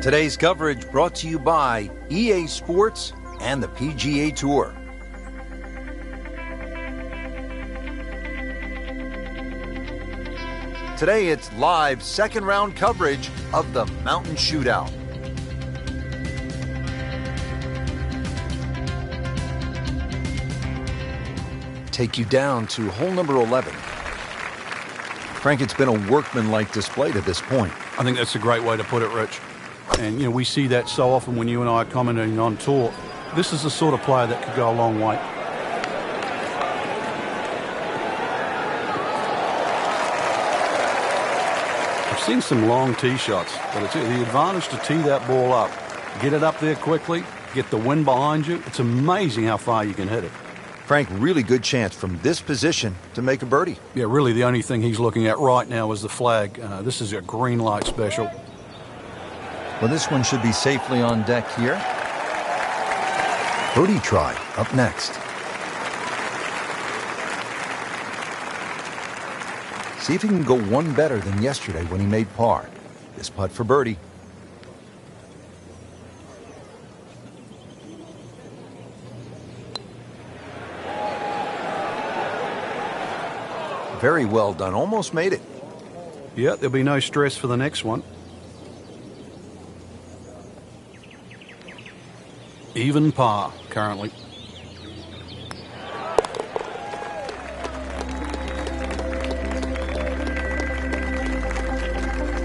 Today's coverage brought to you by EA Sports and the PGA Tour. Today it's live second round coverage of the Mountain Shootout. Take you down to hole number 11. Frank, it's been a workmanlike display to this point. I think that's a great way to put it, Rich. And, we see that so often when you and I are commenting on tour. This is the sort of player that could go a long way. I've seen some long tee shots, but it's the advantage to tee that ball up. Get it up there quickly, get the wind behind you. It's amazing how far you can hit it. Frank, really good chance from this position to make a birdie. Yeah, really the only thing he's looking at right now is the flag. This is a green light special. Well, this one should be safely on deck here. Birdie try up next. See if he can go one better than yesterday when he made par. This putt for birdie. Very well done. Almost made it. Yeah, there'll be no stress for the next one. Even par currently.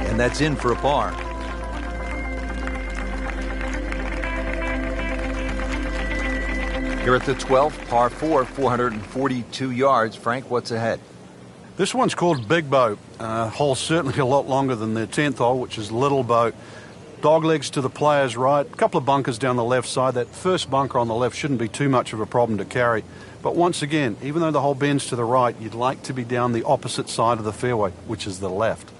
And that's in for a par. Here at the 12th, par 4, 442 yards. Frank, what's ahead? This one's called Big Boat. Hole's certainly a lot longer than the 10th hole, which is Little Boat. Dog legs to the player's right, a couple of bunkers down the left side. That first bunker on the left shouldn't be too much of a problem to carry. But once again, even though the hole bends to the right, you'd like to be down the opposite side of the fairway, which is the left.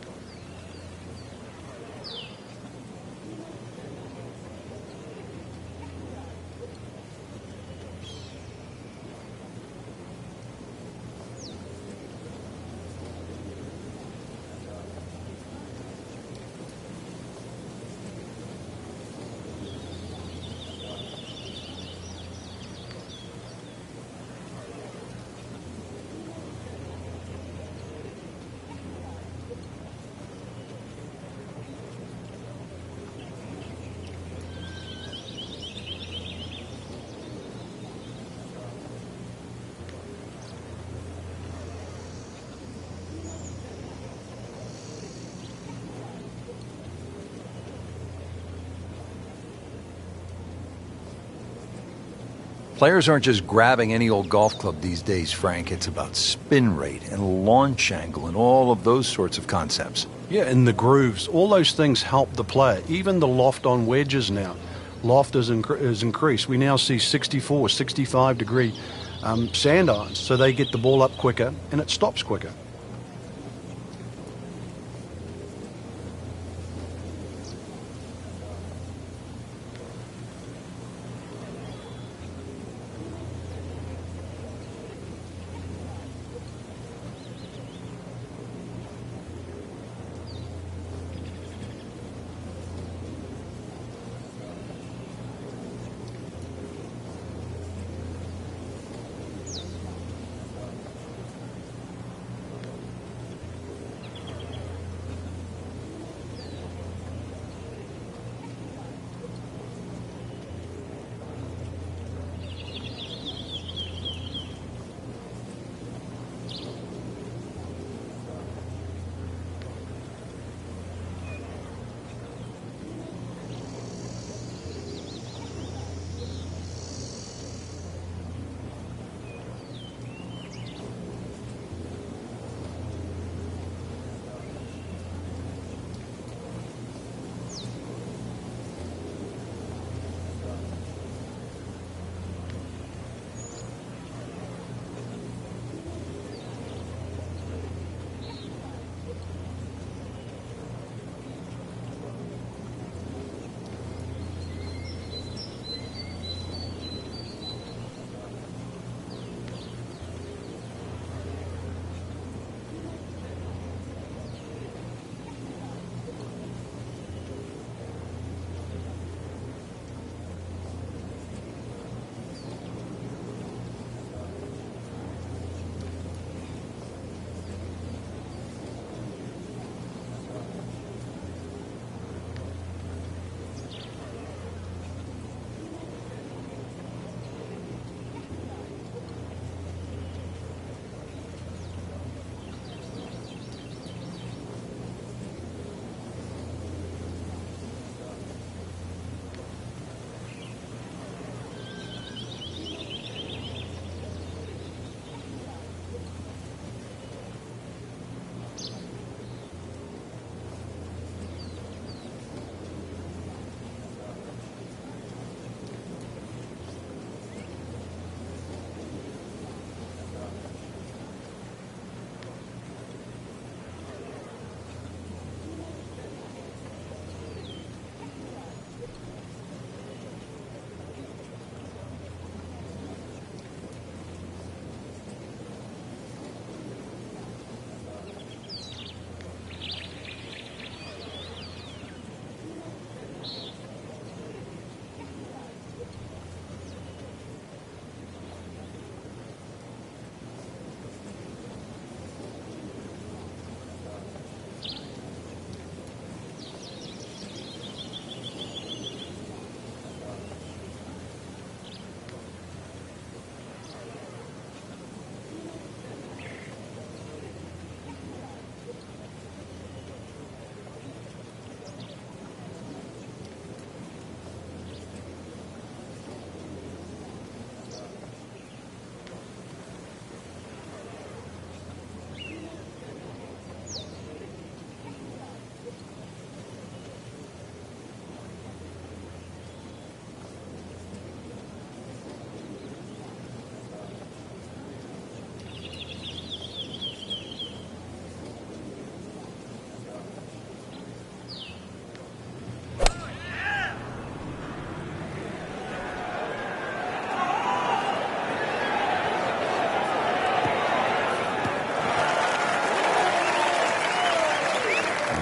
Players aren't just grabbing any old golf club these days, Frank. It's about spin rate and launch angle and all of those sorts of concepts. Yeah, and the grooves. All those things help the player. Even the loft on wedges now. Loft is increased. We now see 64, 65 degree sand irons, so they get the ball up quicker and it stops quicker.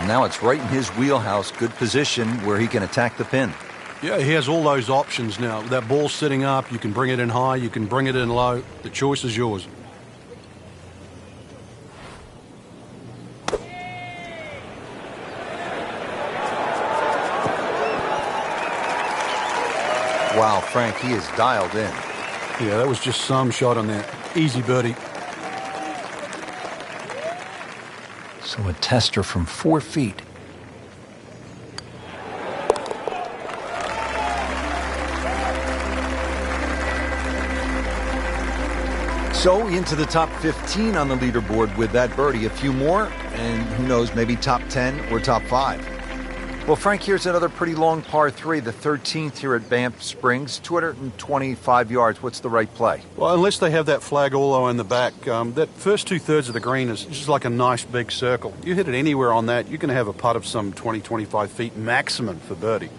Now it's right in his wheelhouse. Good position where he can attack the pin. Yeah, he has all those options now. That ball's sitting up. You can bring it in high. You can bring it in low. The choice is yours. Wow, Frank, he is dialed in. Yeah, that was just some shot on that. Easy birdie. So a tester from 4 feet. So into the top 15 on the leaderboard with that birdie. A few more, and who knows, maybe top 10 or top 5. Well, Frank, here's another pretty long par 3, the 13th here at Banff Springs, 225 yards. What's the right play? Well, unless they have that flag all the way in the back, that first 2/3 of the green is just like a nice big circle. You hit it anywhere on that, you're going to have a putt of some 20, 25 feet maximum for birdie.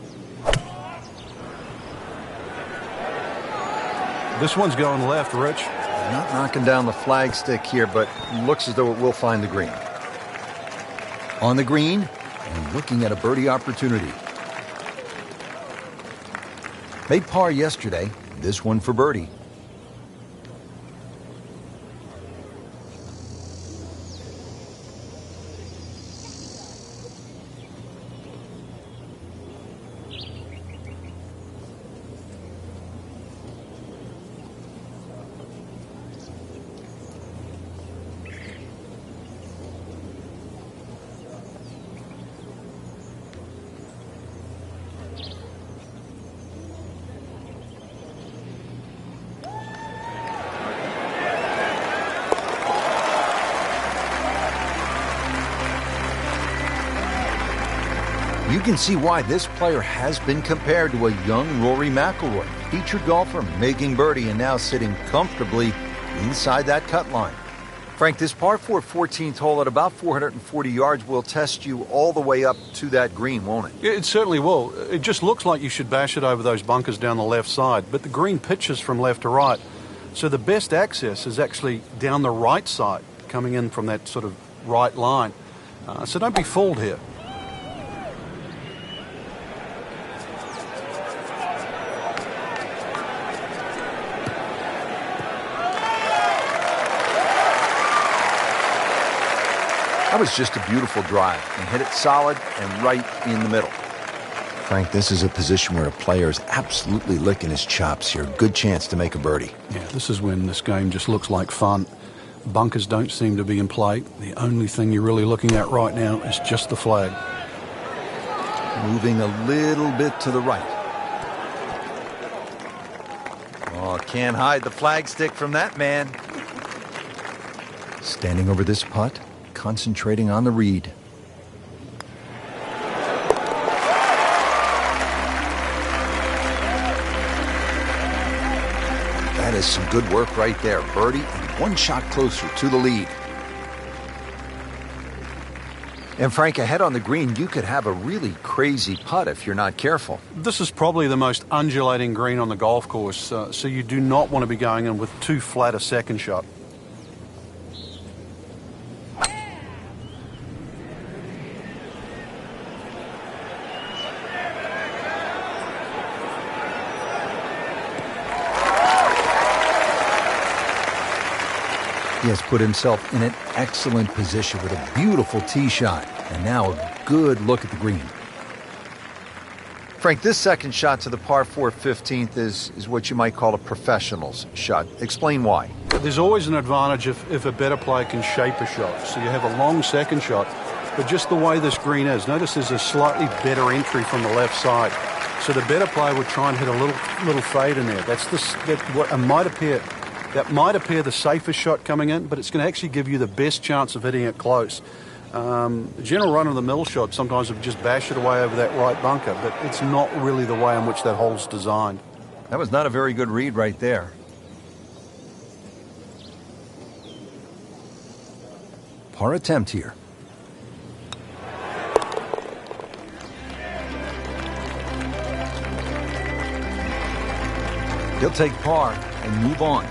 This one's going left, Rich. Not knocking down the flag stick here, but looks as though it will find the green. On the green, and looking at a birdie opportunity. Made par yesterday, this one for birdie. You can see why this player has been compared to a young Rory McIlroy, featured golfer making birdie and now sitting comfortably inside that cut line. Frank, this par 4 14th hole at about 440 yards will test you all the way up to that green, won't it? It certainly will. It just looks like you should bash it over those bunkers down the left side, but the green pitches from left to right. So the best access is actually down the right side, coming in from that sort of right line. So don't be fooled here. That was just a beautiful drive and hit it solid and right in the middle. Frank, this is a position where a player is absolutely licking his chops here. Good chance to make a birdie. Yeah, this is when this game just looks like fun. Bunkers don't seem to be in play. The only thing you're really looking at right now is just the flag. Moving a little bit to the right. Oh, can't hide the flag stick from that man. Standing over this putt, concentrating on the read. That is some good work right there. Birdie and one shot closer to the lead. And Frank, ahead on the green, you could have a really crazy putt if you're not careful. This is probably the most undulating green on the golf course, so you do not want to be going in with too flat a second shot. He has put himself in an excellent position with a beautiful tee shot. And now a good look at the green. Frank, this second shot to the par 4 15th is what you might call a professional's shot. Explain why. There's always an advantage if a better player can shape a shot. So you have a long second shot, but just the way this green is. Notice there's a slightly better entry from the left side. So the better player would try and hit a little fade in there. That might appear the safest shot coming in, but it's going to actually give you the best chance of hitting it close. General run-of-the-mill shot sometimes would just bash it away over that right bunker, but it's not really the way in which that hole's designed. That was not a very good read right there. Par attempt here. He'll take par and move on.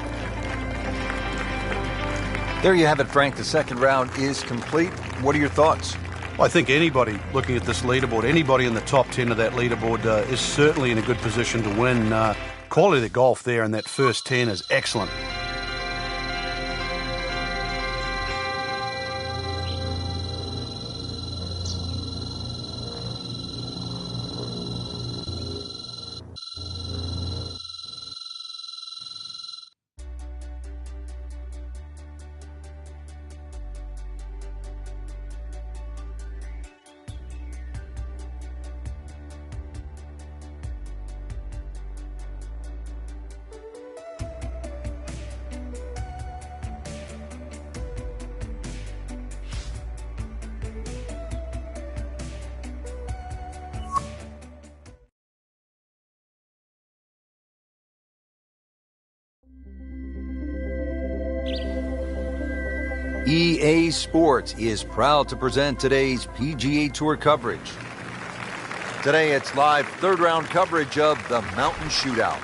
There you have it, Frank. The second round is complete. What are your thoughts? I think anybody looking at this leaderboard, anybody in the top 10 of that leaderboard is certainly in a good position to win. Quality of the golf there in that first 10 is excellent. EA Sports is proud to present today's PGA Tour coverage. Today it's live third round coverage of the Mountain Shootout.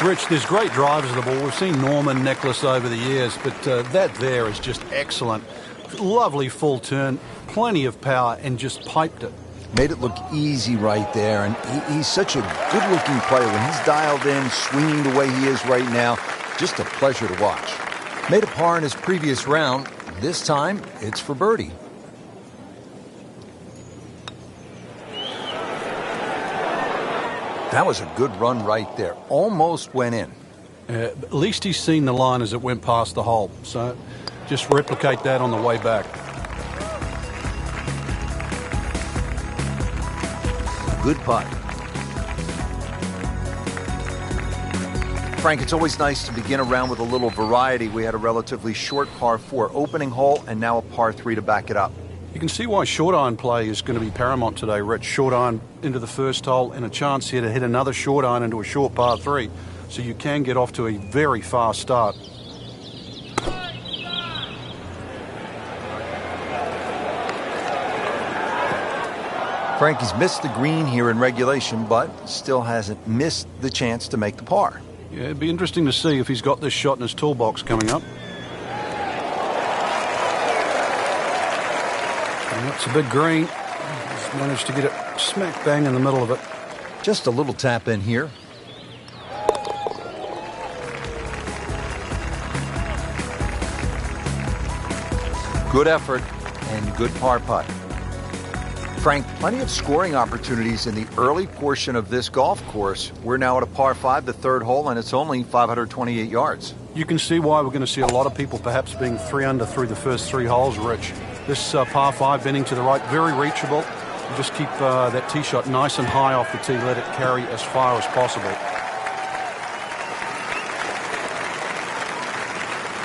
Rich, there's great drivers of the ball. We've seen Norman, Nicholas over the years, but that there is just excellent. Lovely full turn, plenty of power, and just piped it. Made it look easy right there, and he's such a good-looking player. When he's dialed in, swinging the way he is right now, just a pleasure to watch. Made a par in his previous round. This time, it's for birdie. That was a good run right there. Almost went in. At least he's seen the line as it went past the hole. So just replicate that on the way back. Good putt. Frank, it's always nice to begin a round with a little variety. We had a relatively short par 4 opening hole and now a par 3 to back it up. You can see why short iron play is going to be paramount today, Rich. Short iron into the first hole and a chance here to hit another short iron into a short par 3. So you can get off to a very fast start. Frank, he's missed the green here in regulation, but still hasn't missed the chance to make the par. Yeah, it'd be interesting to see if he's got this shot in his toolbox coming up. It's a big green. He's managed to get it smack bang in the middle of it. Just a little tap in here. Good effort and good par putt. Frank, plenty of scoring opportunities in the early portion of this golf course. We're now at a par 5, the third hole, and it's only 528 yards. You can see why we're going to see a lot of people perhaps being 3 under through the first 3 holes, Rich. This par 5 bending to the right, very reachable. You just keep that tee shot nice and high off the tee, let it carry as far as possible.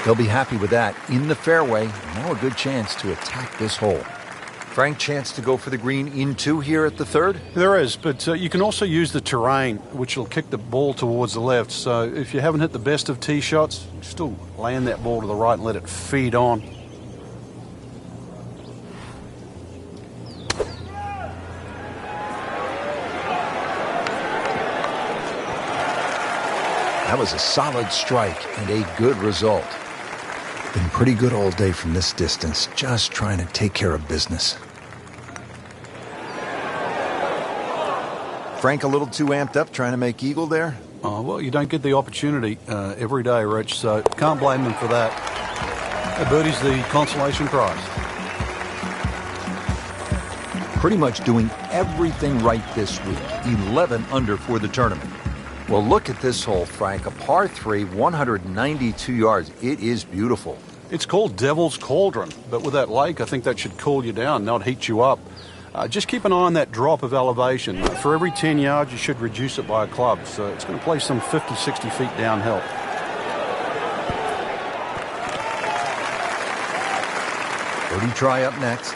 He'll be happy with that. In the fairway, now a good chance to attack this hole. Frank, chance to go for the green in 2 here at the third? There is, but you can also use the terrain, which will kick the ball towards the left. So if you haven't hit the best of tee shots, still land that ball to the right and let it feed on. That was a solid strike and a good result. Been pretty good all day from this distance, just trying to take care of business. Frank, a little too amped up trying to make eagle there? Oh, well, you don't get the opportunity every day, Rich, so can't blame them for that. A birdie's the consolation prize. Pretty much doing everything right this week. 11 under for the tournament. Well, look at this hole, Frank. A par 3, 192 yards. It is beautiful. It's called Devil's Cauldron, but with that lake, I think that should cool you down, not heat you up. Just keep an eye on that drop of elevation. For every 10 yards, you should reduce it by a club. So it's going to play some 50, 60 feet downhill. Birdie try up next.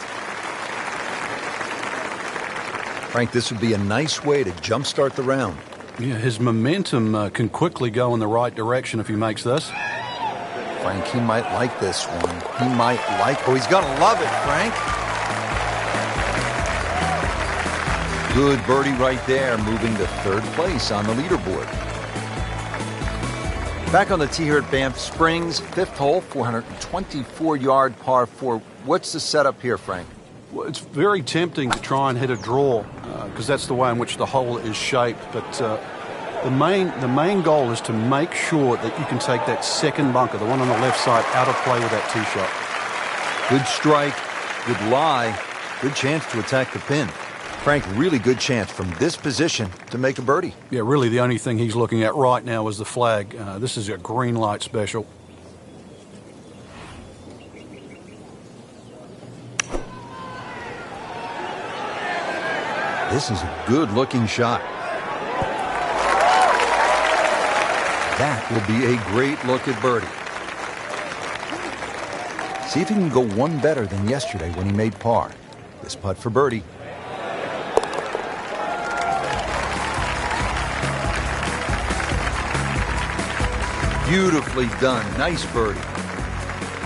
Frank, this would be a nice way to jumpstart the round. Yeah, his momentum can quickly go in the right direction if he makes this. Frank, he might like this one. He might like... Oh, he's going to love it, Frank. Good birdie right there, moving to third place on the leaderboard. Back on the tee here at Banff Springs, fifth hole, 424-yard par 4. What's the setup here, Frank? Well, it's very tempting to try and hit a draw because that's the way in which the hole is shaped. But the main goal is to make sure that you can take that second bunker, the one on the left side, out of play with that tee shot. Good strike, good lie, good chance to attack the pin. Frank, really good chance from this position to make a birdie. Yeah, really the only thing he's looking at right now is the flag. This is a green light special. This is a good-looking shot. That will be a great look at birdie. See if he can go one better than yesterday when he made par. This putt for birdie. Beautifully done. Nice birdie.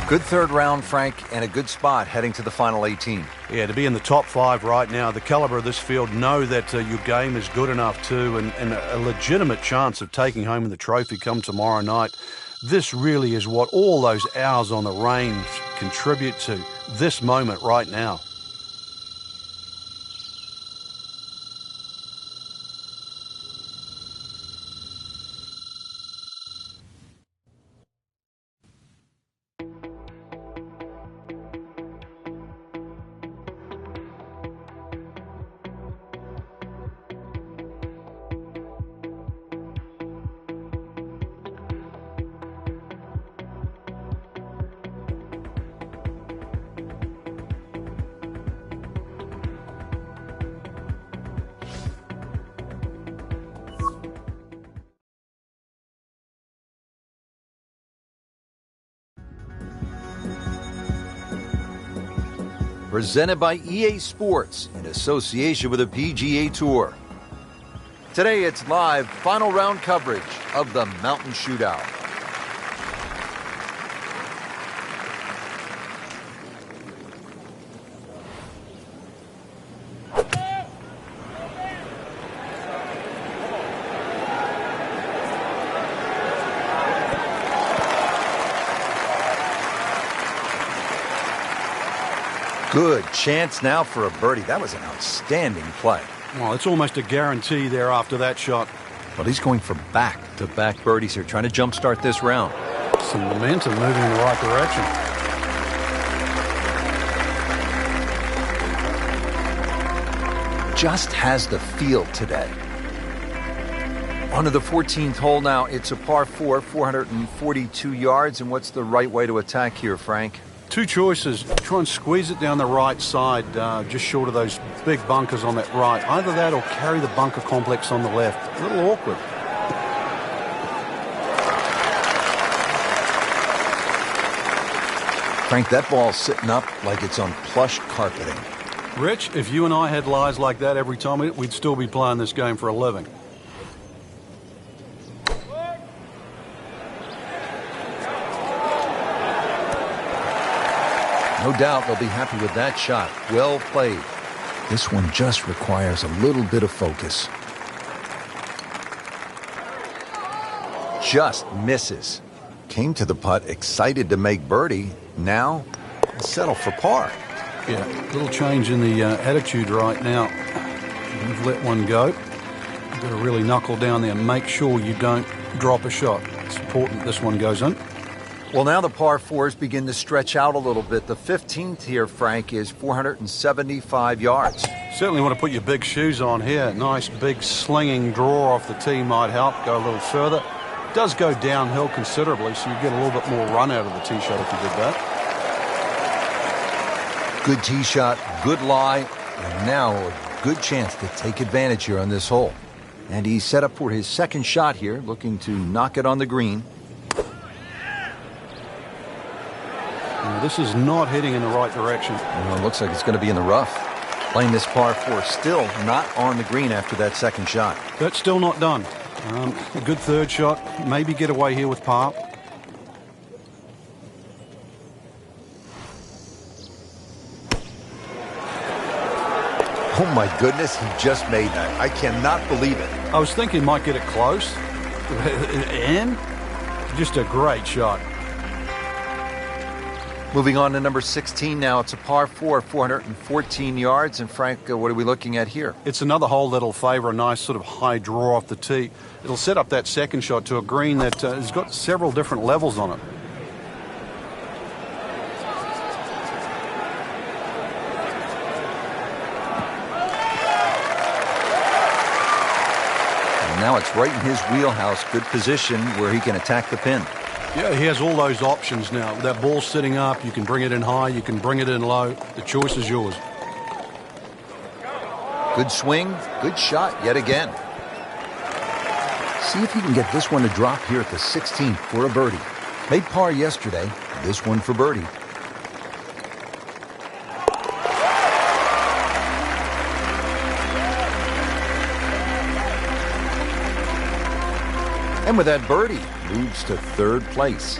Good third round, Frank, and a good spot heading to the final 18. Yeah, to be in the top 5 right now, the caliber of this field, know that your game is good enough too, and a legitimate chance of taking home the trophy come tomorrow night. This really is what all those hours on the range contribute to, this moment right now. Presented by EA Sports in association with the PGA Tour. Today it's live final round coverage of the Mountain Shootout. Good chance now for a birdie. That was an outstanding play. Well, it's almost a guarantee there after that shot. Well, he's going for back-to-back birdies here, trying to jumpstart this round. Some momentum moving in the right direction. Just has the feel today. On to the 14th hole now. It's a par 4, 442 yards. And what's the right way to attack here, Frank? Two choices. Try and squeeze it down the right side, just short of those big bunkers on that right. Either that or carry the bunker complex on the left. A little awkward. Frank, that ball's sitting up like it's on plush carpeting. Rich, if you and I had lies like that every time, we'd still be playing this game for a living. No doubt they'll be happy with that shot. Well played. This one just requires a little bit of focus. Just misses. Came to the putt excited to make birdie. Now, settle for par. Yeah, a little change in the attitude right now. You've let one go. You've got to really knuckle down there and make sure you don't drop a shot. It's important this one goes in. Well, now the par 4s begin to stretch out a little bit. The 15th here, Frank, is 475 yards. Certainly want to put your big shoes on here. Nice big slinging draw off the tee might help. Go a little further. It does go downhill considerably, so you get a little bit more run out of the tee shot if you did that. Good tee shot, good lie, and now a good chance to take advantage here on this hole. And he's set up for his second shot here, looking to knock it on the green. This is not heading in the right direction. Well, it looks like it's going to be in the rough. Playing this par 4, still not on the green after that second shot. That's still not done. A good third shot. Maybe get away here with par. Oh my goodness, he just made that. I cannot believe it. I was thinking he might get it close, and just a great shot. Moving on to number 16 now. It's a par 4, 414 yards. And Frank, what are we looking at here? It's another hole that'll favour a nice sort of high draw off the tee. It'll set up that second shot to a green that has got several different levels on it. And now it's right in his wheelhouse. Good position where he can attack the pin. Yeah, he has all those options now. That ball's sitting up. You can bring it in high. You can bring it in low. The choice is yours. Good swing. Good shot yet again. See if he can get this one to drop here at the 16th for a birdie. Made par yesterday. This one for birdie. And with that birdie, moves to third place.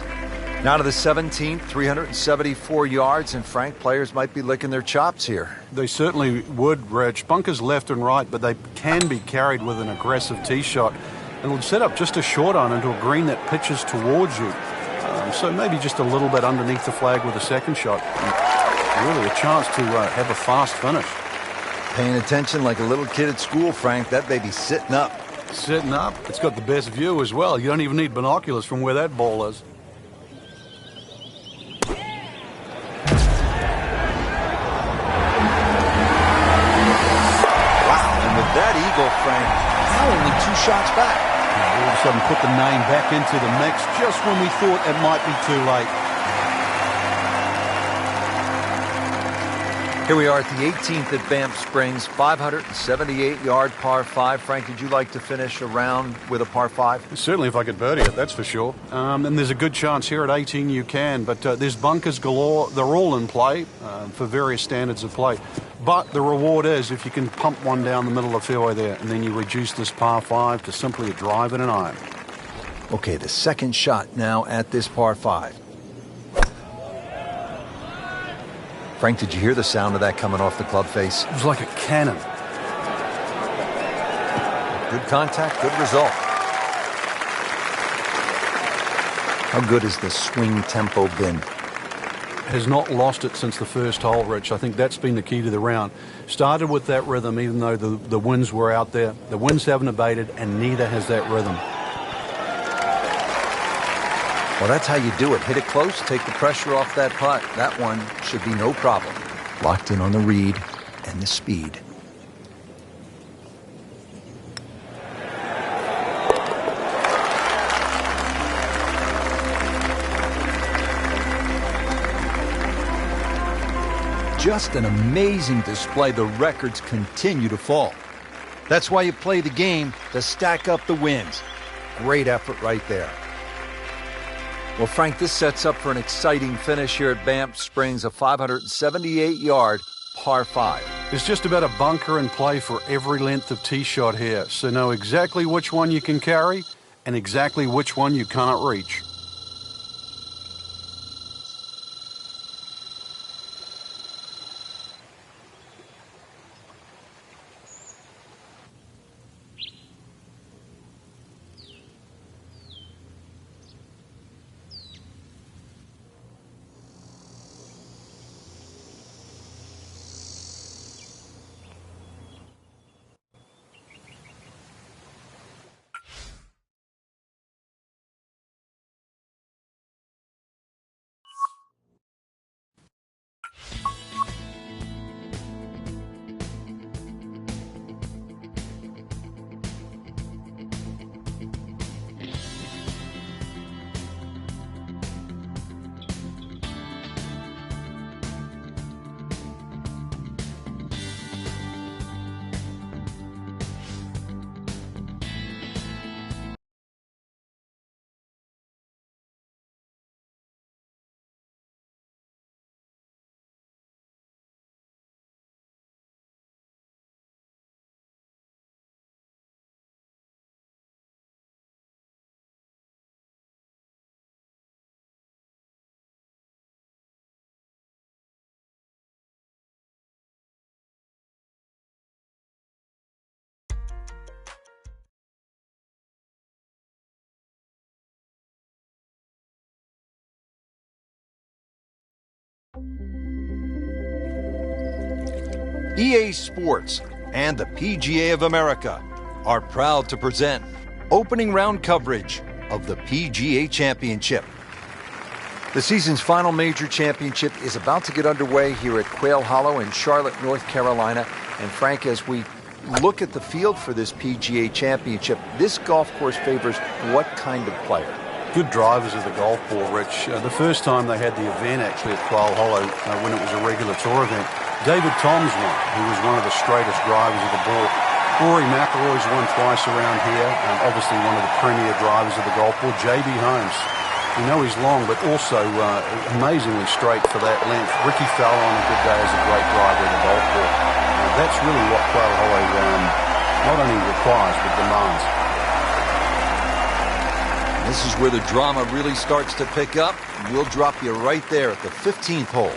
Now to the 17th, 374 yards, and Frank, players might be licking their chops here. They certainly would, Reg. Bunkers left and right, but they can be carried with an aggressive tee shot. It'll set up just a short iron into a green that pitches towards you. So maybe just a little bit underneath the flag with a second shot. And really a chance to have a fast finish. Paying attention like a little kid at school, Frank. That baby's sitting up. Sitting up. It's got the best view as well. You don't even need binoculars from where that ball is. Wow, and with that eagle, Frank, now only 2 shots back. All of a sudden put the name back into the mix just when we thought it might be too late. Here we are at the 18th at Banff Springs, 578-yard par 5. Frank, did you like to finish a round with a par 5? Certainly if I could birdie it, that's for sure. And there's a good chance here at 18 you can, but there's bunkers galore. They're all in play for various standards of play. But the reward is if you can pump one down the middle of the fairway there, and then you reduce this par 5 to simply a drive and an iron. Okay, the second shot now at this par 5. Frank, did you hear the sound of that coming off the club face? It was like a cannon. Good contact, good result. How good has the swing tempo been? Has not lost it since the first hole, Rich. I think that's been the key to the round. Started with that rhythm, even though the winds were out there. The winds haven't abated, and neither has that rhythm. Well, that's how you do it. Hit it close, take the pressure off that putt. That one should be no problem. Locked in on the read and the speed. Just an amazing display. The records continue to fall. That's why you play the game, to stack up the wins. Great effort right there. Well, Frank, this sets up for an exciting finish here at Banff Springs, a 578-yard par 5. There's just about a bunker in play for every length of tee shot here, so know exactly which one you can carry and exactly which one you cannot reach. EA Sports and the PGA of America are proud to present opening round coverage of the PGA Championship. The season's final major championship is about to get underway here at Quail Hollow in Charlotte, North Carolina. And Frank, as we look at the field for this PGA Championship, this golf course favors what kind of player? Good drivers of the golf ball, Rich. The first time they had the event actually at Quail Hollow, when it was a regular tour event, David Toms won. He was one of the straightest drivers of the ball. Rory McIlroy's won twice around here, and obviously one of the premier drivers of the golf ball. J.B. Holmes, we know he's long, but also amazingly straight for that length. Ricky Fowler on a good day is a great driver of the golf ball. That's really what Quail Hollow not only requires, but demands. This is where the drama really starts to pick up. We'll drop you right there at the 15th hole.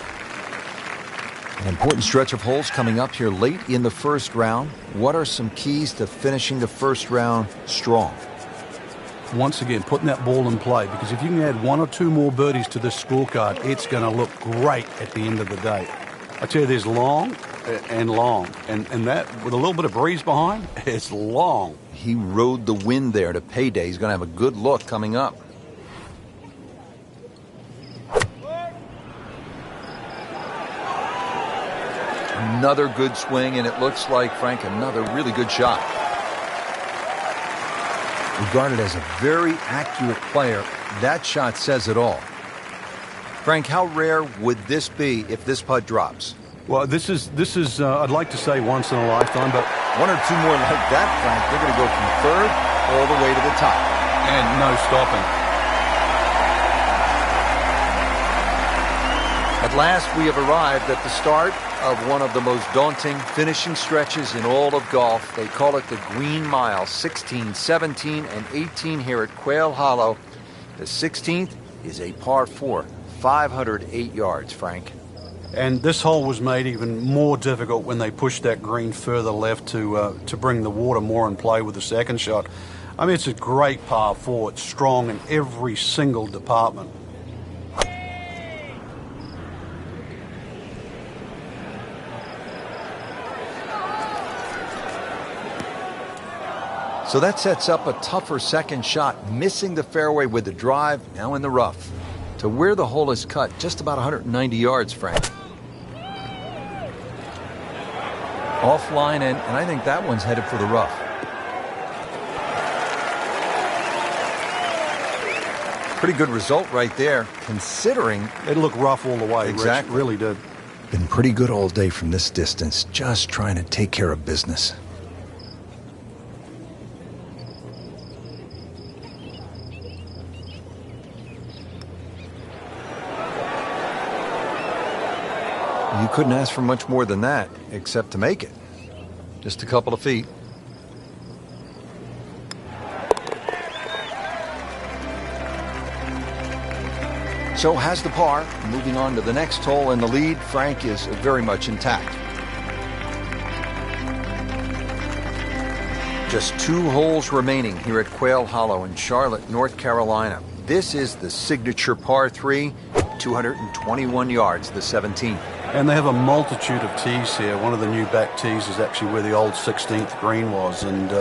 An important stretch of holes coming up here late in the first round. What are some keys to finishing the first round strong? Once again, putting that ball in play, because if you can add one or two more birdies to this scorecard, it's going to look great at the end of the day. I tell you, there's long and long, and that with a little bit of breeze behind, it's long. He rode the wind there to payday. He's going to have a good look coming up. Another good swing, and it looks like, Frank, another really good shot. Regarded as a very accurate player, that shot says it all. Frank, how rare would this be if this putt drops? Well, this is I'd like to say once in a lifetime, but one or two more like that, Frank, they're going to go from third all the way to the top. And no stopping. At last, we have arrived at the start of one of the most daunting finishing stretches in all of golf. They call it the Green Mile, 16, 17, and 18 here at Quail Hollow. The 16th is a par 4, 508 yards, Frank. And this hole was made even more difficult when they pushed that green further left to bring the water more in play with the second shot. I mean, it's a great par 4. It's strong in every single department. So that sets up a tougher second shot, missing the fairway with the drive, now in the rough. To where the hole is cut, just about 190 yards, Frank. Offline, and I think that one's headed for the rough. Pretty good result right there, considering... It looked rough all the way, exactly. Rich, really did. Been pretty good all day from this distance, just trying to take care of business. You couldn't ask for much more than that, except to make it. Just a couple of feet. So has the par. Moving on to the next hole, and the lead, Frank, is very much intact. Just 2 holes remaining here at Quail Hollow in Charlotte, North Carolina. This is the signature par 3, 221 yards, the 17th. And they have a multitude of tees here. One of the new back tees is actually where the old 16th green was. And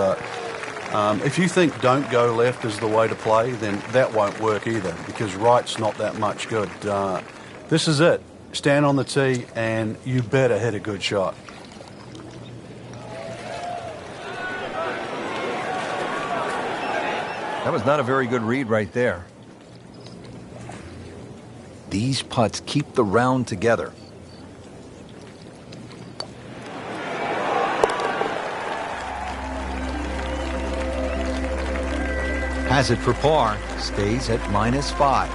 if you think don't go left is the way to play, then that won't work either, because right's not that much good. This is it. Stand on the tee, and you better hit a good shot. That was not a very good read right there. These putts keep the round together. Has it for par, stays at -5.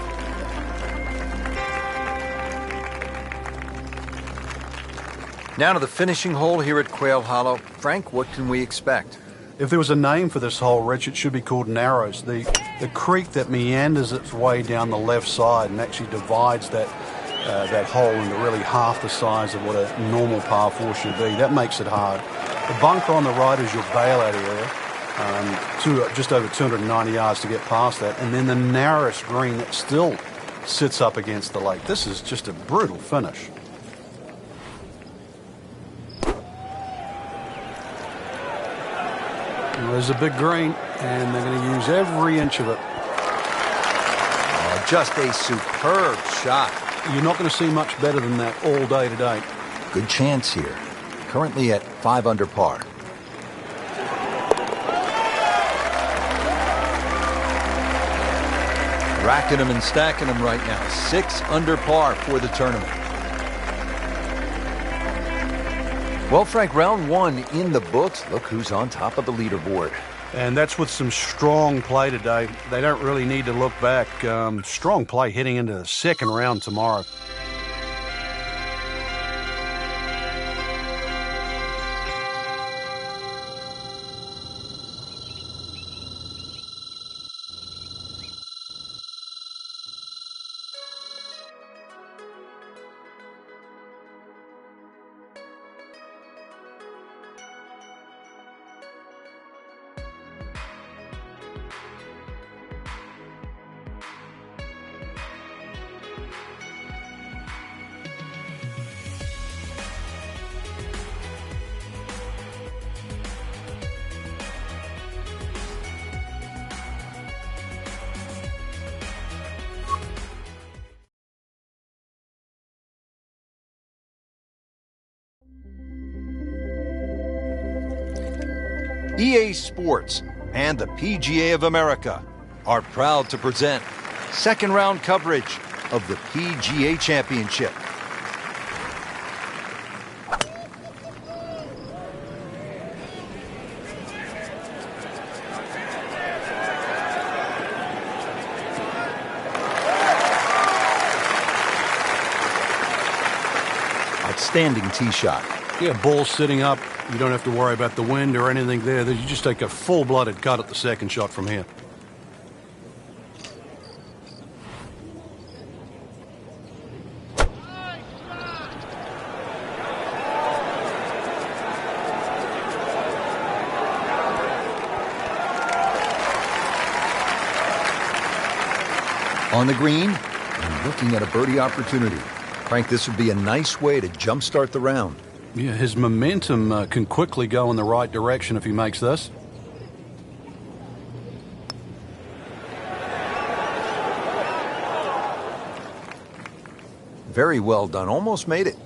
Now to the finishing hole here at Quail Hollow. Frank, what can we expect? If there was a name for this hole, Rich, it should be called Narrows. The creek that meanders its way down the left side and actually divides that hole into really half the size of what a normal par 4 should be. That makes it hard. The bunker on the right is your bailout area. Just over 290 yards to get past that, and then the narrowest green that still sits up against the lake. This is just a brutal finish. Well, there's a big green, and they're going to use every inch of it. Oh, just a superb shot. You're not going to see much better than that all day today. Good chance here. Currently at 5 under par. Racking them and stacking them right now. 6 under par for the tournament. Well, Frank, round 1 in the books. Look who's on top of the leaderboard. And that's with some strong play today. They don't really need to look back. Strong play heading into the second round tomorrow. EA Sports and the PGA of America are proud to present second round coverage of the PGA Championship. Outstanding tee shot. Yeah, ball sitting up. You don't have to worry about the wind or anything there. You just take a full-blooded cut at the second shot from here. On the green, and looking at a birdie opportunity. Frank, this would be a nice way to jumpstart the round. Yeah, his momentum can quickly go in the right direction if he makes this. Very well done. Almost made it.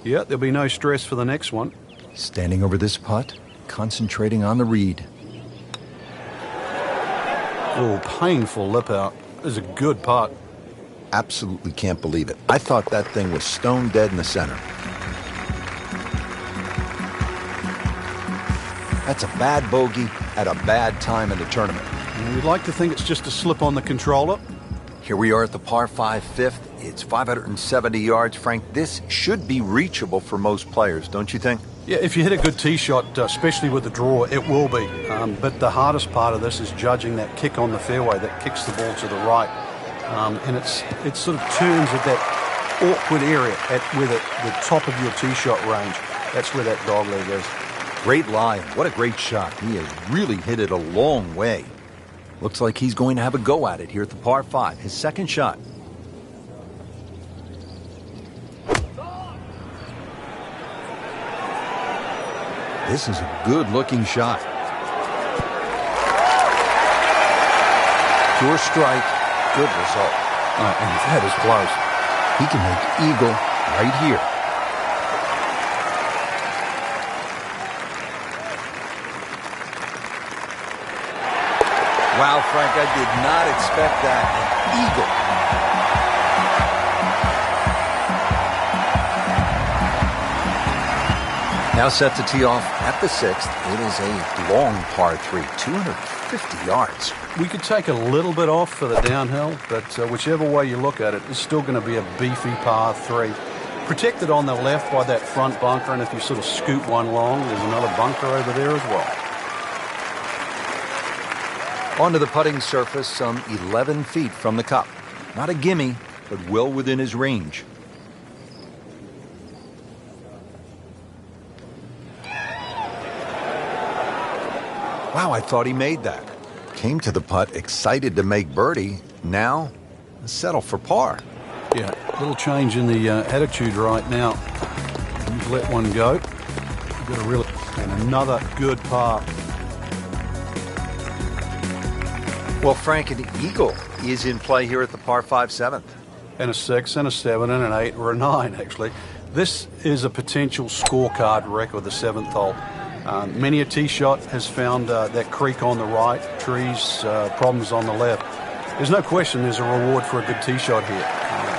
Yeah, there'll be no stress for the next one. Standing over this putt, concentrating on the read. Oh, painful lip out. This is a good putt. Absolutely can't believe it. I thought that thing was stone dead in the center. That's a bad bogey at a bad time in the tournament. We'd like to think it's just a slip on the controller. Here we are at the par 5 fifth. It's 570 yards. Frank, this should be reachable for most players, don't you think? Yeah, if you hit a good tee shot, especially with the draw, it will be. But the hardest part of this is judging that kick on the fairway that kicks the ball to the right. And it sort of turns at that awkward area at where the top of your tee shot range. That's where that dog leg is. Great lie. What a great shot. He has really hit it a long way. Looks like he's going to have a go at it here at the par 5. His second shot. This is a good-looking shot. Pure strike. Good result. And that is close. He can make eagle right here. Wow, Frank, I did not expect that. An eagle. Now set to tee off at the 6th. It is a long par 3, 250 yards. We could take a little bit off for the downhill, but whichever way you look at it, it's still going to be a beefy par 3. Protected on the left by that front bunker, and if you sort of scoot one long, there's another bunker over there as well. Onto the putting surface, some 11 feet from the cup. Not a gimme, but well within his range. Wow, I thought he made that. Came to the putt, excited to make birdie. Now, settle for par. Yeah, a little change in the attitude right now. You've let one go. You've got to really... And another good par. Well, Frank, an eagle is in play here at the par 5 7th. And a 6, and a 7, and an 8, or a 9, actually. This is a potential scorecard wreck with the 7th hole. Many a tee shot has found that creek on the right, trees, problems on the left. There's no question there's a reward for a good tee shot here.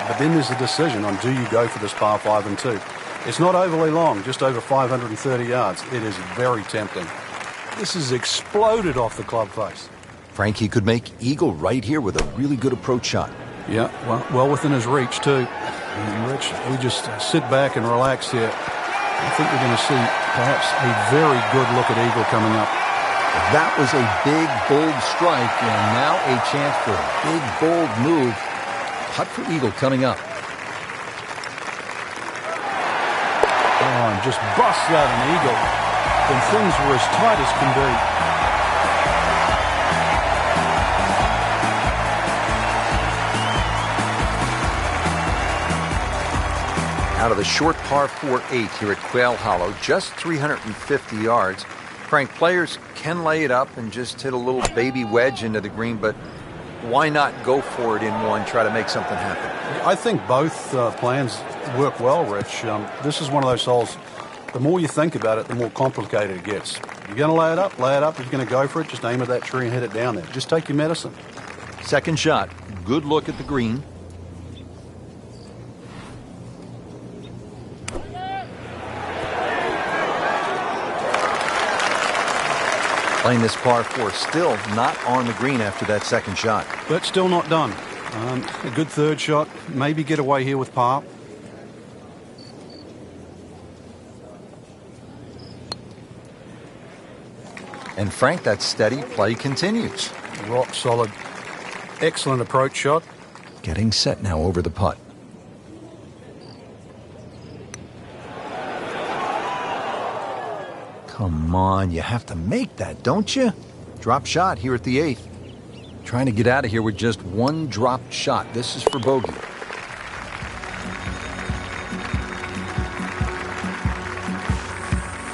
But then there's a decision on, do you go for this par 5 and 2? It's not overly long, just over 530 yards. It is very tempting. This has exploded off the club face. Frank, he could make eagle right here with a really good approach shot. Yeah, well within his reach, too. And Rich, we just sit back and relax here. I think we're going to see perhaps a very good look at eagle coming up. That was a big, bold strike, and now a chance for a big, bold move. Putt for eagle coming up. Oh, and just busts out an eagle. And things were as tight as can be. Out of the short par 4-8 here at Quail Hollow, just 350 yards. Frank, players can lay it up and just hit a little baby wedge into the green, but why not go for it in one, try to make something happen? I think both plans work well, Rich. This is one of those holes, the more you think about it, the more complicated it gets. You're going to lay it up, lay it up. If you're going to go for it, just aim at that tree and hit it down there. Just take your medicine. Second shot, good look at the green. Playing this par 4, still not on the green after that second shot. But still not done. A good third shot, maybe get away here with par. And Frank, that steady play continues. Rock solid. Excellent approach shot. Getting set now over the putt. Come on, you have to make that, don't you? Drop shot here at the 8th. Trying to get out of here with just one dropped shot. This is for bogey.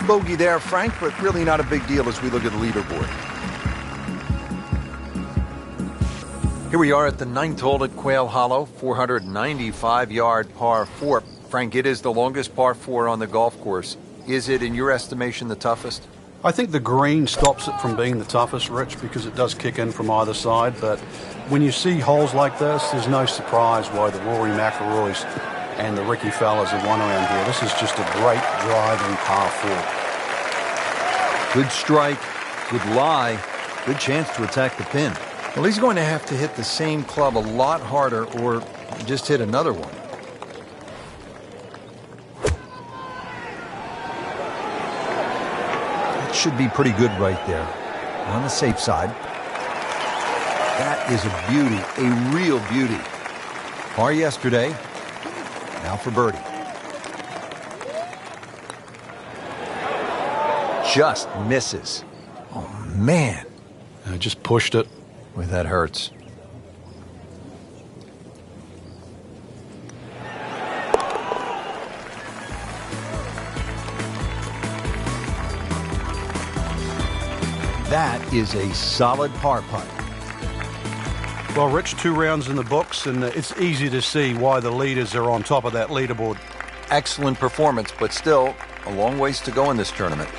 Bogey there, Frank, but really not a big deal as we look at the leaderboard. Here we are at the 9th hole at Quail Hollow, 495-yard par 4. Frank, it is the longest par 4 on the golf course. Is it, in your estimation, the toughest? I think the green stops it from being the toughest, Rich, because it does kick in from either side. But when you see holes like this, there's no surprise why the Rory McIlroys and the Ricky Fellas have won around here. This is just a great driving par 4. Good strike, good lie, good chance to attack the pin. Well, he's going to have to hit the same club a lot harder or just hit another one. Should be pretty good right there. On the safe side. That is a beauty, a real beauty. Par yesterday. Now for birdie. Just misses. Oh, man. I just pushed it. Boy, that hurts. That is a solid par putt. Well, Rich, 2 rounds in the books, and it's easy to see why the leaders are on top of that leaderboard. Excellent performance, but still a long ways to go in this tournament.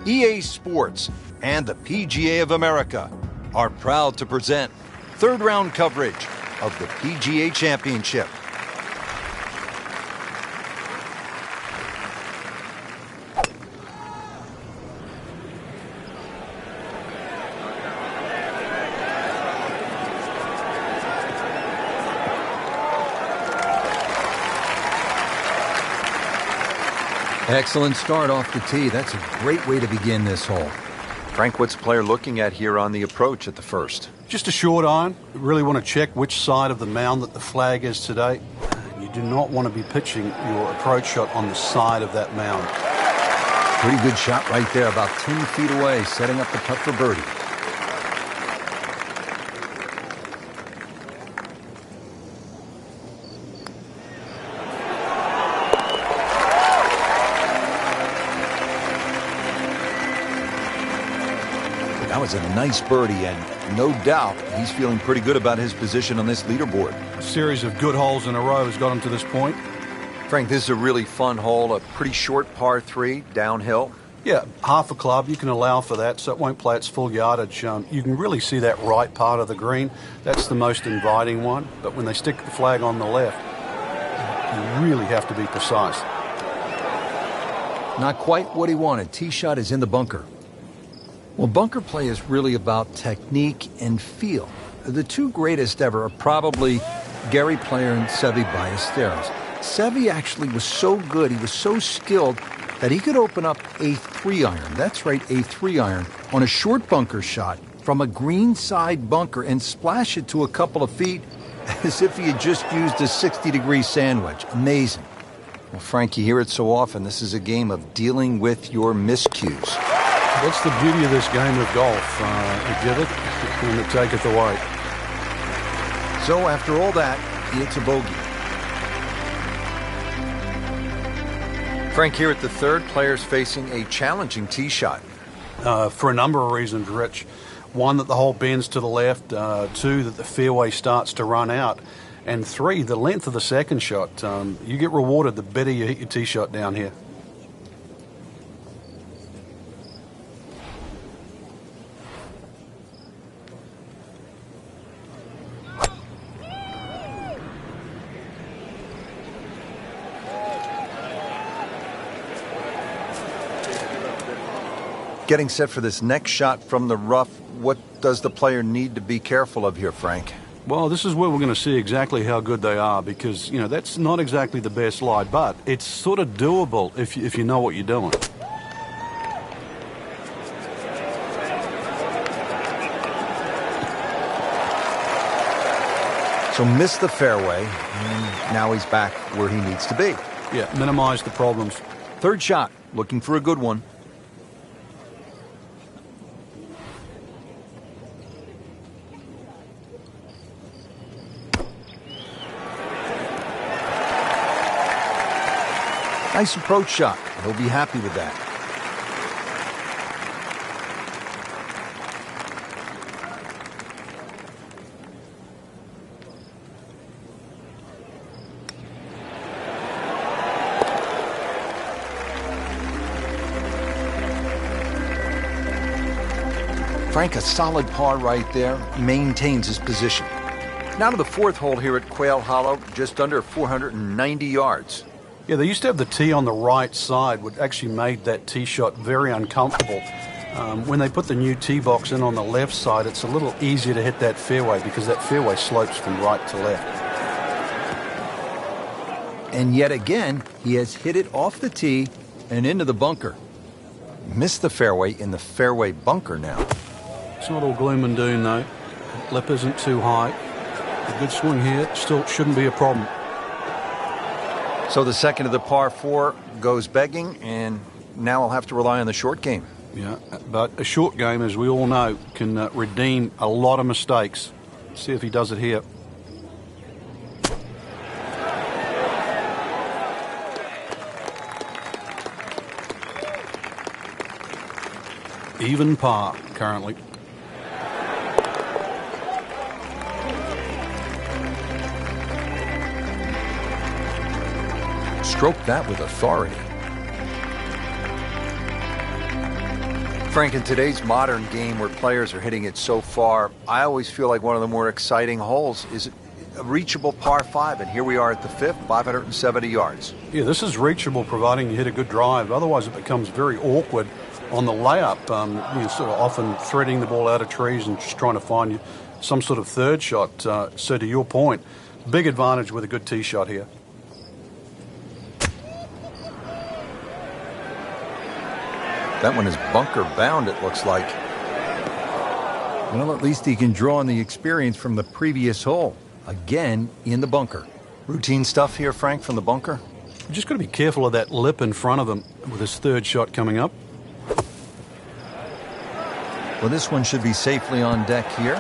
EA Sports and the PGA of America are proud to present third round coverage of the PGA Championship. Excellent start off the tee. That's a great way to begin this hole. Frank, what's the player looking at here on the approach at the first? Just a short iron. You really want to check which side of the mound that the flag is today. You do not want to be pitching your approach shot on the side of that mound. Pretty good shot right there, about 10 feet away, setting up the putt for birdie. That was a nice birdie, and no doubt he's feeling pretty good about his position on this leaderboard. A series of good holes in a row has got him to this point. Frank, this is a really fun hole, a pretty short par 3, downhill. Yeah, half a club, you can allow for that, so it won't play its full yardage. You can really see that right part of the green. That's the most inviting one, but when they stick the flag on the left, you really have to be precise. Not quite what he wanted. Tee shot is in the bunker. Well, bunker play is really about technique and feel. The two greatest ever are probably Gary Player and Seve Ballesteros. Seve actually was so good, he was so skilled, that he could open up a 3-iron, that's right, a 3-iron, on a short bunker shot from a green side bunker and splash it to a couple of feet as if he had just used a 60-degree sandwich. Amazing. Well, Frank, you hear it so often. This is a game of dealing with your miscues. That's the beauty of this game of golf. You give it, and it taketh away. So after all that, it's a bogey. Frank, here at the third, players facing a challenging tee shot. For a number of reasons, Rich. One, that the hole bends to the left. Two, that the fairway starts to run out. And three, the length of the second shot. You get rewarded the better you hit your tee shot down here. Getting set for this next shot from the rough, what does the player need to be careful of here, Frank? Well, this is where we're going to see exactly how good they are because, you know, that's not exactly the best lie, but it's sort of doable if you know what you're doing. So missed the fairway, and now he's back where he needs to be. Yeah, minimize the problems. Third shot, looking for a good one. Nice approach shot. He'll be happy with that. Frank, a solid par right there, maintains his position. Now to the fourth hole here at Quail Hollow, just under 490 yards. Yeah, they used to have the tee on the right side, which actually made that tee shot very uncomfortable. When they put the new tee box in on the left side, it's a little easier to hit that fairway because that fairway slopes from right to left. And yet again, he has hit it off the tee and into the bunker. Missed the fairway in the fairway bunker now. It's not all gloom and doom, though. Lip isn't too high. A good swing here still shouldn't be a problem. So the second of the par 4 goes begging, and now I'll have to rely on the short game. Yeah, but a short game, as we all know, can redeem a lot of mistakes. See if he does it here. Even par currently. Stroke that with authority. Frank, in today's modern game where players are hitting it so far, I always feel like one of the more exciting holes is a reachable par 5, and here we are at the 5th, 570 yards. Yeah, this is reachable providing you hit a good drive. Otherwise, it becomes very awkward on the layup. You're sort of often threading the ball out of trees and just trying to find some sort of third shot. So to your point, big advantage with a good tee shot here. That one is bunker bound, it looks like. Well, at least he can draw on the experience from the previous hole. Again, in the bunker. Routine stuff here, Frank, from the bunker? You just got to be careful of that lip in front of him with his third shot coming up. Well, this one should be safely on deck here.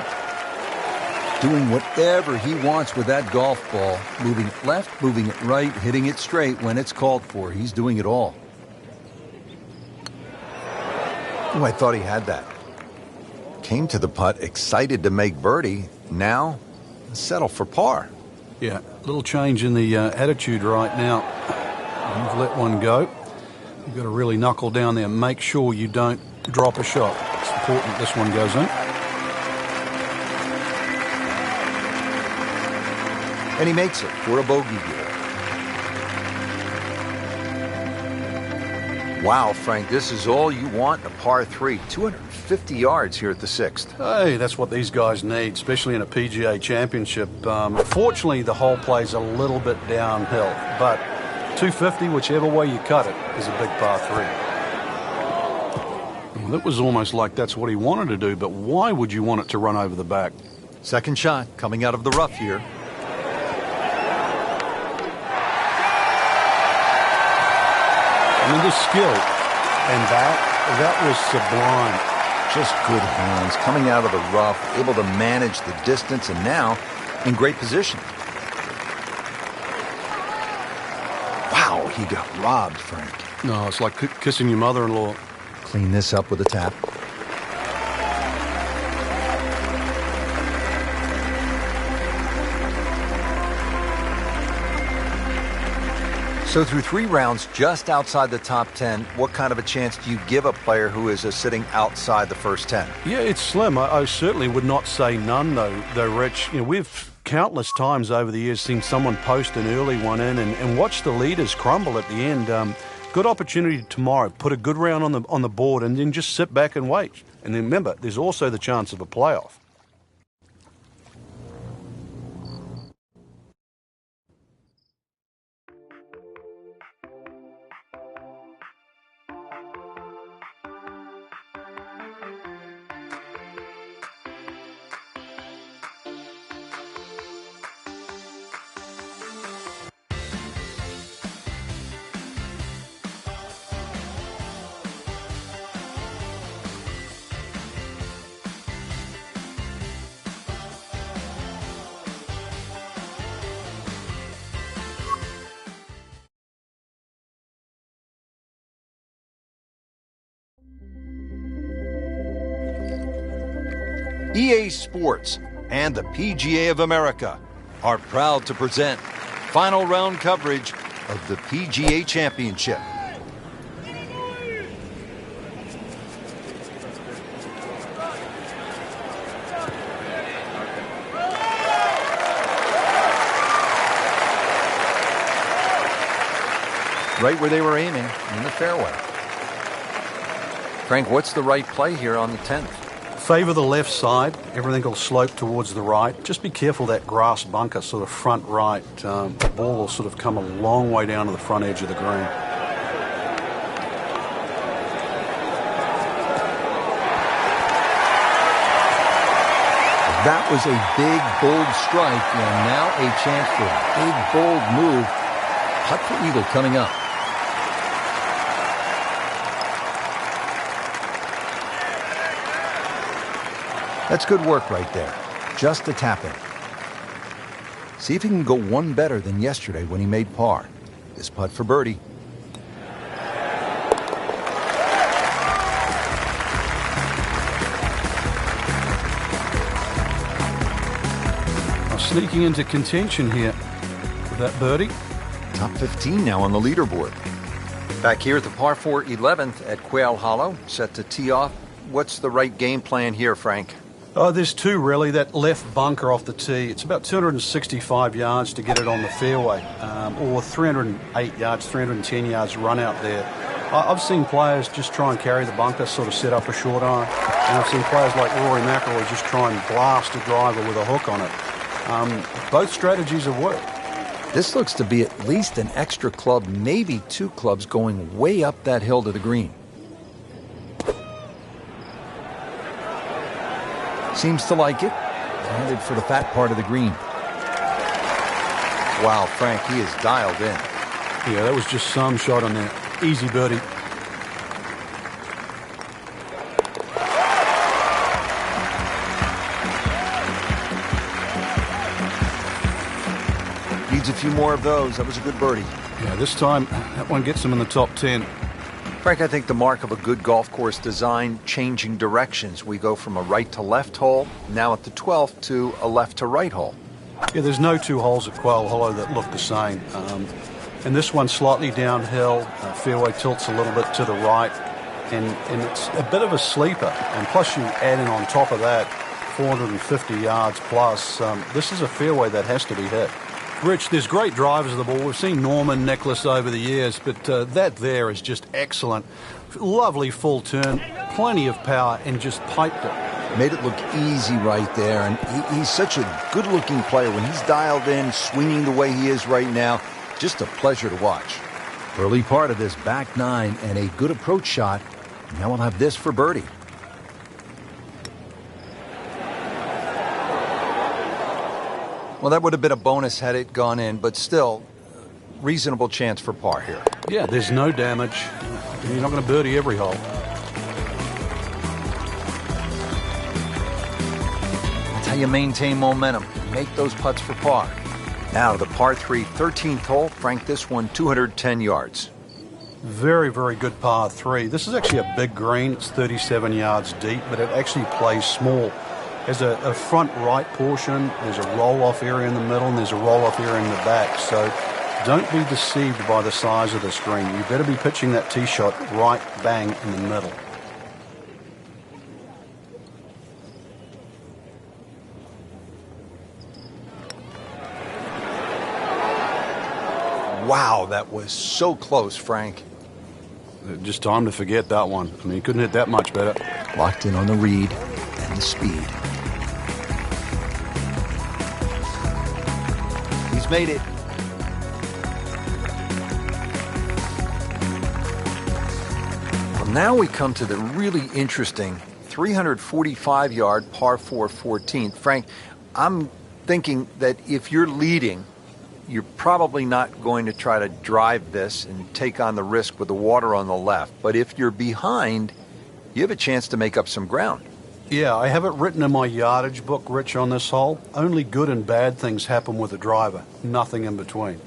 Doing whatever he wants with that golf ball. Moving it left, moving it right, hitting it straight when it's called for. He's doing it all. Oh, I thought he had that. Came to the putt, excited to make birdie. Now, settle for par. Yeah, a little change in the attitude right now. You've let one go. You've got to really knuckle down there and make sure you don't drop a shot. It's important this one goes in. And he makes it for a bogey here. Wow, Frank, this is all you want in a par 3. 250 yards here at the 6th. Hey, that's what these guys need, especially in a PGA championship. Fortunately, the hole plays a little bit downhill, but 250, whichever way you cut it, is a big par 3. Well, that was almost like that's what he wanted to do, but why would you want it to run over the back? Second shot coming out of the rough here. I mean, the skill, and that was sublime. Just good hands, coming out of the rough, able to manage the distance, and now in great position. Wow, he got robbed, Frank. No, it's like kissing your mother-in-law. Clean this up with a tap. So through 3 rounds, just outside the top 10, what kind of a chance do you give a player who is sitting outside the first 10? Yeah, it's slim. I certainly would not say none, though, Rich. We've countless times over the years seen someone post an early one in and watch the leaders crumble at the end. Good opportunity tomorrow. Put a good round on the board and then just sit back and wait. And then remember, there's also the chance of a playoff. EA Sports and the PGA of America are proud to present final round coverage of the PGA Championship. Right where they were aiming, in the fairway. Frank, what's the right play here on the 10th? Favor the left side. Everything will slope towards the right. Just be careful that grass bunker, sort of front right. The ball will sort of come a long way down to the front edge of the green. That was a big, bold strike, and now a chance for a big, bold move. Putt for eagle coming up. That's good work right there. Just a tap in. See if he can go one better than yesterday when he made par. This putt for birdie. Sneaking into contention here with that birdie. Top 15 now on the leaderboard. Back here at the par 4 11th at Quail Hollow, set to tee off. What's the right game plan here, Frank? Oh, there's two, really. That left bunker off the tee, it's about 265 yards to get it on the fairway, or 308 yards, 310 yards run out there. I've seen players just try and carry the bunker, sort of set up a short iron, and I've seen players like Rory McIlroy just try and blast a driver with a hook on it. Both strategies have worked. This looks to be at least an extra club, maybe two clubs going way up that hill to the green. Seems to like it. Headed for the fat part of the green. Wow, Frank, he is dialed in. Yeah, that was just some shot on there. Easy birdie. Needs a few more of those. That was a good birdie. Yeah, this time, that one gets him in the top 10. Frank, I think the mark of a good golf course design, changing directions. We go from a right to left hole, now at the 12th, to a left to right hole. Yeah, there's no two holes at Quail Hollow that look the same. And this one's slightly downhill. Fairway tilts a little bit to the right. And it's a bit of a sleeper. And plus you add in on top of that 450 yards plus. This is a fairway that has to be hit. Rich, there's great drivers of the ball. We've seen Norman, Nicholas over the years, but that there is just excellent. Lovely full turn, plenty of power, and just piped it. Made it look easy right there, and he's such a good-looking player. When he's dialed in, swinging the way he is right now, just a pleasure to watch. Early part of this back nine and a good approach shot. Now we'll have this for birdie. Well, that would have been a bonus had it gone in, but still, reasonable chance for par here. Yeah, there's no damage. You're not going to birdie every hole. That's how you maintain momentum. Make those putts for par. Now to the par 3 13th hole. Frank, this one 210 yards. Very, very good par 3. This is actually a big green. It's 37 yards deep, but it actually plays small. There's a front right portion, there's a roll-off area in the middle, and there's a roll-off area in the back. So don't be deceived by the size of this green. You better be pitching that tee shot right bang in the middle. Wow, that was so close, Frank. Just time to forget that one. I mean, he couldn't hit that much better. Locked in on the read and the speed. He's made it. Well, now we come to the really interesting 345-yard par 4 14th. Frank, I'm thinking that if you're leading, you're probably not going to try to drive this and take on the risk with the water on the left. But if you're behind, you have a chance to make up some ground. Yeah, I have it written in my yardage book, Rich, on this hole. Only good and bad things happen with a driver. Nothing in between.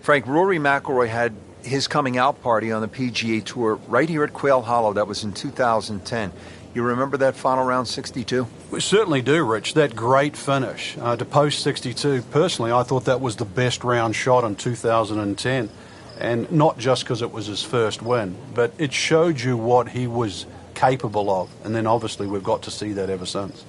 Frank, Rory McIlroy had his coming out party on the PGA Tour right here at Quail Hollow. That was in 2010. You remember that final round 62? We certainly do, Rich. That great finish to post 62. Personally, I thought that was the best round shot in 2010. And not just because it was his first win, but it showed you what he was capable of. And then obviously we've got to see that ever since.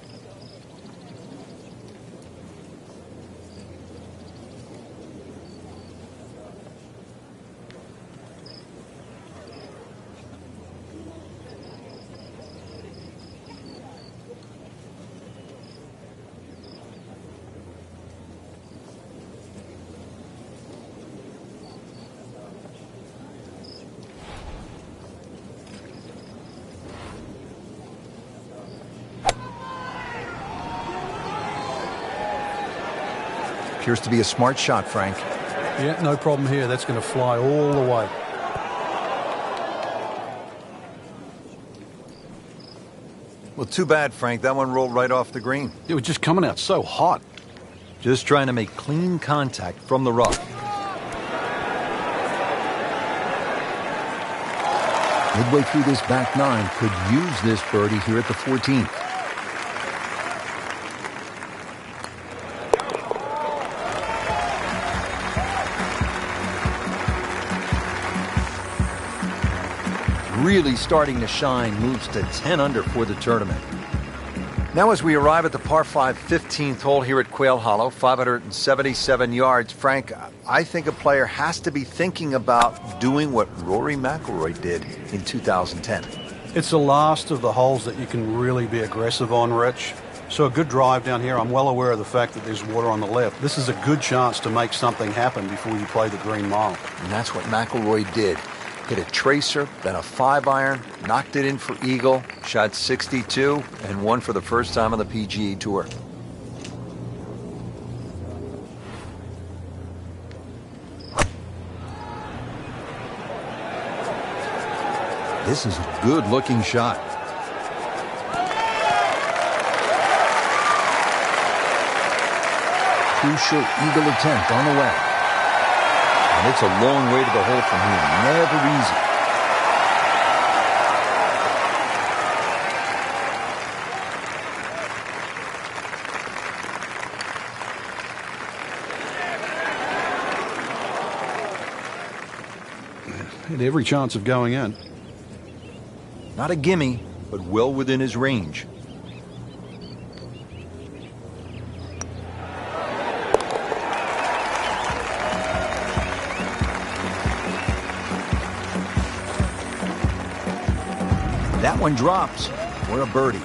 Appears to be a smart shot, Frank. Yeah, no problem here. That's going to fly all the way. Well, too bad, Frank. That one rolled right off the green. It was just coming out so hot. Just trying to make clean contact from the rough. Midway through this back nine, could use this birdie here at the 14th. Really starting to shine, moves to 10 under for the tournament. Now as we arrive at the par 5 15th hole here at Quail Hollow, 577 yards, Frank, I think a player has to be thinking about doing what Rory McIlroy did in 2010. It's the last of the holes that you can really be aggressive on, Rich. So a good drive down here. I'm well aware of the fact that there's water on the left. This is a good chance to make something happen before you play the green mile. And that's what McIlroy did. Hit a tracer, then a 5-iron, knocked it in for eagle, shot 62, and won for the first time on the PGA Tour. This is a good-looking shot. Crucial eagle attempt on the way. And it's a long way to the hole from here. Never easy. Had every chance of going in. Not a gimme, but well within his range. That one drops for a birdie.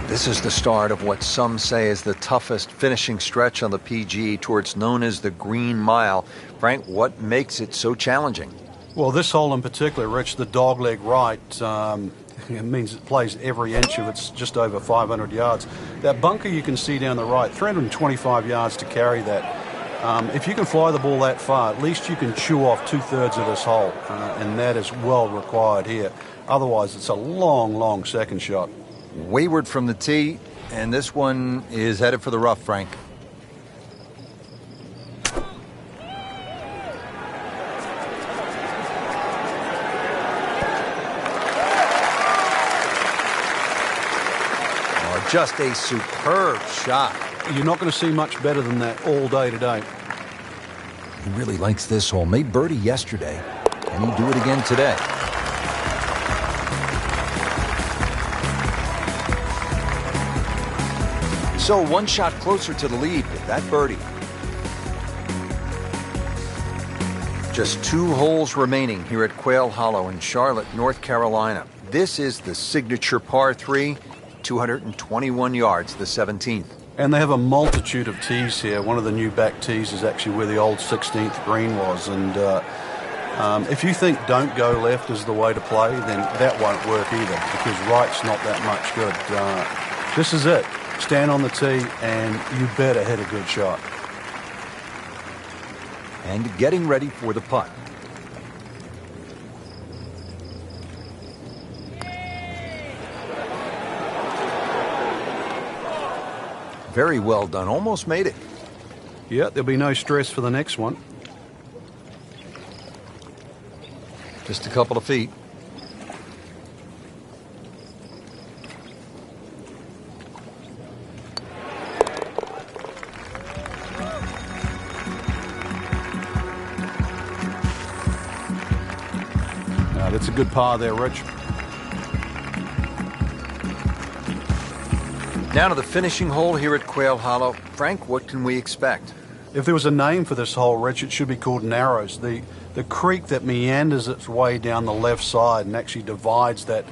This is the start of what some say is the toughest finishing stretch on the PGA Tour. It's known as the Green Mile. Frank, what makes it so challenging? Well, this hole in particular, Rich, the dogleg right, it means it plays every inch of it's just over 500 yards. That bunker you can see down the right, 325 yards to carry that. If you can fly the ball that far, at least you can chew off 2/3 of this hole, and that is well required here. Otherwise, it's a long, long second shot. Wayward from the tee, and this one is headed for the rough, Frank. Oh, just a superb shot. You're not going to see much better than that all day today. He really likes this hole. Made birdie yesterday. Can he do it again today? So one shot closer to the lead with that birdie. Just 2 holes remaining here at Quail Hollow in Charlotte, North Carolina. This is the signature par 3, 221 yards, the 17th. And they have a multitude of tees here. One of the new back tees is actually where the old 16th green was. And if you think don't go left is the way to play, then that won't work either, because right's not that much good. This is it. Stand on the tee, and you better hit a good shot. And getting ready for the putt. Very well done. Almost made it. Yeah, there'll be no stress for the next one. Just a couple of feet. That's a good par there, Rich. Down to the finishing hole here at Quail Hollow. Frank, what can we expect? If there was a name for this hole, Rich, it should be called Narrows. The creek that meanders its way down the left side and actually divides that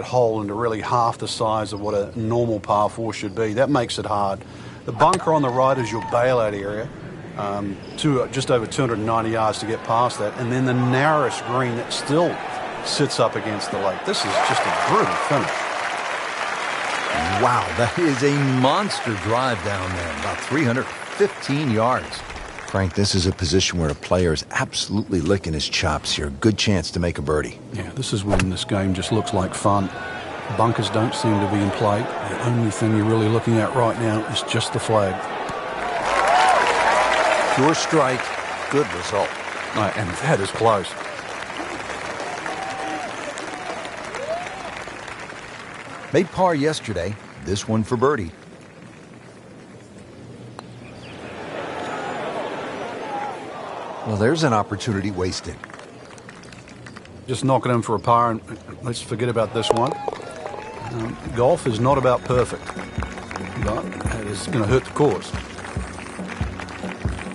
hole into really half the size of what a normal par 4 should be. That makes it hard. The bunker on the right is your bailout area. Just over 290 yards to get past that, and then the narrowest green that still sits up against the lake. This is just a brutal finish. Wow, that is a monster drive down there, about 315 yards. Frank, this is a position where a player is absolutely licking his chops here. Good chance to make a birdie. Yeah, this is when this game just looks like fun. Bunkers don't seem to be in play. The only thing you're really looking at right now is just the flag. Pure strike, good result. And that is close. Made par yesterday, this one for birdie. Well, there's an opportunity wasted. Just knock it in for a par, and let's forget about this one. Golf is not about perfect, but it is going to hurt the cause.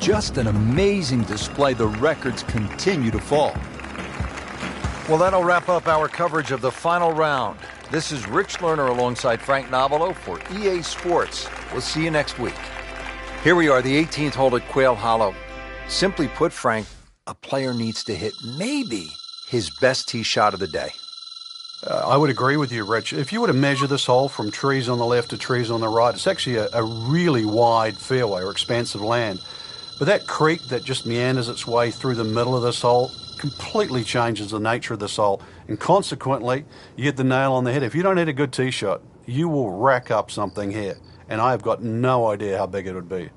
Just an amazing display. The records continue to fall. Well, that'll wrap up our coverage of the final round. This is Rich Lerner alongside Frank Nobilo for EA Sports. We'll see you next week. Here we are, the 18th hole at Quail Hollow. Simply put, Frank, a player needs to hit maybe his best tee shot of the day. I would agree with you, Rich. If you were to measure this hole from trees on the left to trees on the right, it's actually a really wide fairway or expansive land. But that creek that just meanders its way through the middle of this hole completely changes the nature of this hole. And consequently, you hit the nail on the head. If you don't hit a good tee shot, you will rack up something here. And I have got no idea how big it would be.